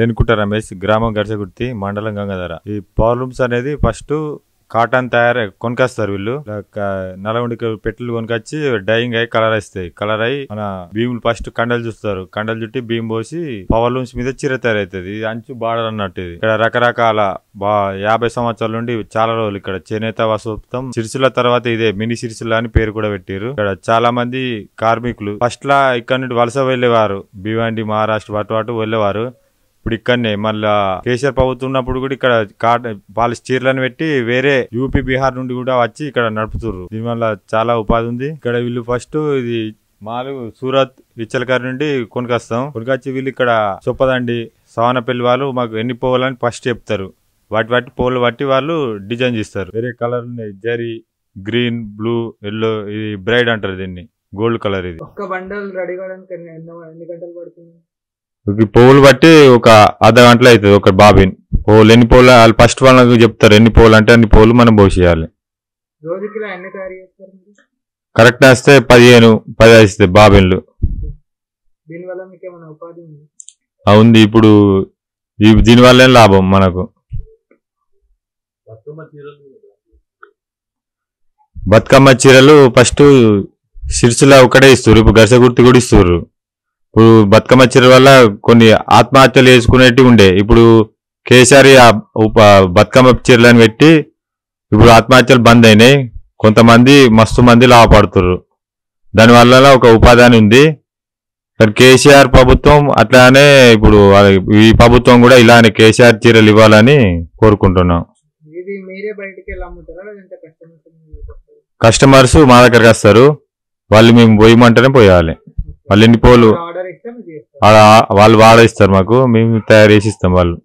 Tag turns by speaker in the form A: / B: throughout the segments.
A: రేణుకుంట రమేష్, గ్రామం గర్సగుర్తి, మండలం గంగాధర. ఈ పవర్ లూమ్స్ అనేది ఫస్ట్ కాటన్ కొనుకొస్తారు వీళ్ళు. నలగొండ పెట్టెలు కొనుకొచ్చి డైయింగ్ అయ్యి కలర్ వేస్తాయి. కలర్ అయ్యి మన భీములు ఫస్ట్ కండలు చూస్తారు. కండలు చుట్టి భీమ్ పోసి పవర్ లూమ్స్ మీద చీర తయారైతుంది. ఇది అంచు బార్డర్ అన్నట్టు. ఇది ఇక్కడ రకరకాల 50 సంవత్సరాల నుండి చాలా రోజులు ఇక్కడ చేనేత వసూప్తం సిరిసిల్ల తర్వాత ఇదే మినీ సిరిసిల్ల అని పేరు కూడా పెట్టారు. ఇక్కడ చాలా మంది కార్మికులు ఫస్ట్ లా ఇక్కడ నుండి వలస వెళ్లేవారు. భివండి, మహారాష్ట్ర అటు వెళ్లేవారు. ఇప్పుడు ఇక్కడనే మళ్ళా కేసీఆర్ ప్రభుత్వం ఉన్నప్పుడు కూడా ఇక్కడ పాలిస్ చీరలను పెట్టి వేరే యూపీ, బీహార్ నుండి కూడా వచ్చి ఇక్కడ నడుపుతుర్రు. దీనివల్ల చాలా ఉపాధి ఉంది. ఇక్కడ వీళ్ళు ఫస్ట్ ఇది మాలు సూరత్, విచ్చలకర్ నుండి కొనుకొచ్చి వీళ్ళు ఇక్కడ చొప్పదండి, సవనపల్లి వాళ్ళు మాకు ఎన్ని పోవాలని ఫస్ట్ చెప్తారు. వాటి పోలు బట్టి వాళ్ళు డిజైన్ చేస్తారు. వేరే కలర్ ఉన్నాయి, జరీ, గ్రీన్, బ్లూ, ఎల్లో. ఇది బ్రైడ్ అంటారు దీన్ని, గోల్డ్ కలర్. ఇది
B: ఒక్క బండల్ రెడీ కావడానికి ఎన్ని గంటలు పడుతుంది?
A: పువ్వులు బట్టి ఒక అర్ధ గంటలు అవుతుంది. ఒక బాబిన్ పువ్వులు ఎన్ని పువ్వులు వాళ్ళు ఫస్ట్ వాళ్ళకి చెప్తారు. ఎన్ని పువ్వులు అంటే అన్ని పువ్వులు మనం పోసేయాలి. కరెక్ట్ వస్తే 15-10 వస్తాయి బాబిన్లు. ఉంది ఇప్పుడు దీనివల్ల లాభం మనకు. బతుకమ్మ చీరలు ఫస్ట్ సిరిసిల్ల ఒకటే ఇస్తారు. ఇప్పుడు గర్సగుర్తి కూడా ఇస్తారు. ఇప్పుడు బతుకమ్మ చీర వల్ల కొన్ని ఆత్మహత్యలు చేసుకునేటివి ఉండే. ఇప్పుడు కేసీఆర్ బతుకమ్మ చీరలను పెట్టి ఇప్పుడు ఆత్మహత్యలు బంద్ అయినాయి. కొంతమంది మస్తు మంది లాభపడుతున్నారు. దానివల్ల ఒక ఉపాధి ఉంది. కేసీఆర్ ప్రభుత్వం అట్లానే ఇప్పుడు ఈ ప్రభుత్వం కూడా ఇలానే కేసీఆర్ చీరలు ఇవ్వాలని కోరుకుంటున్నాం. కస్టమర్స్ మా దగ్గరకు వస్తారు. వాళ్ళు మేము పోయమంటేనే పోయాలి. వాళ్ళు ఎన్ని పోలు వాళ్ళు వాడిస్తారు మాకు, మేము తయారు చేసి ఇస్తాం. వాళ్ళు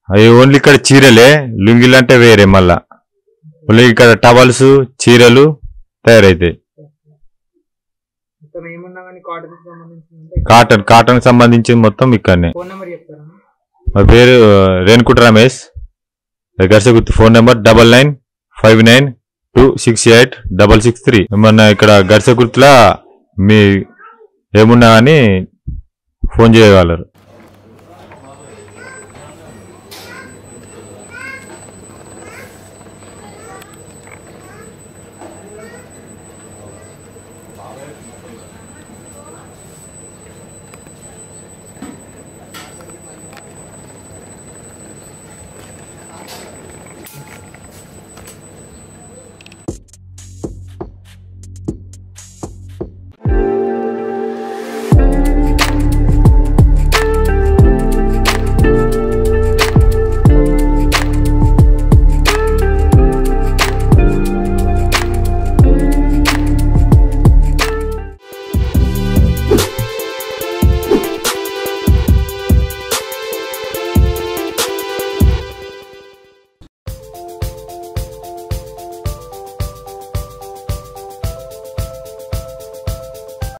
A: అవి ఓన్లీ ఇక్కడ చీరలే, లుంగిలు అంటే వేరే. మళ్ళా ఇక్కడ టవల్స్, చీరలు తయారైతాయి. కాటన్ సంబంధించింది మొత్తం ఇక్కడనే. మా పేరు రేణుకుంట రమేష్, గర్సగుర్తి. Phone number 9959268663. ఏమన్నా ఇక్కడ గర్సగుర్తిలా మీ ఏమున్నా అని ఫోన్ చేయగలరు.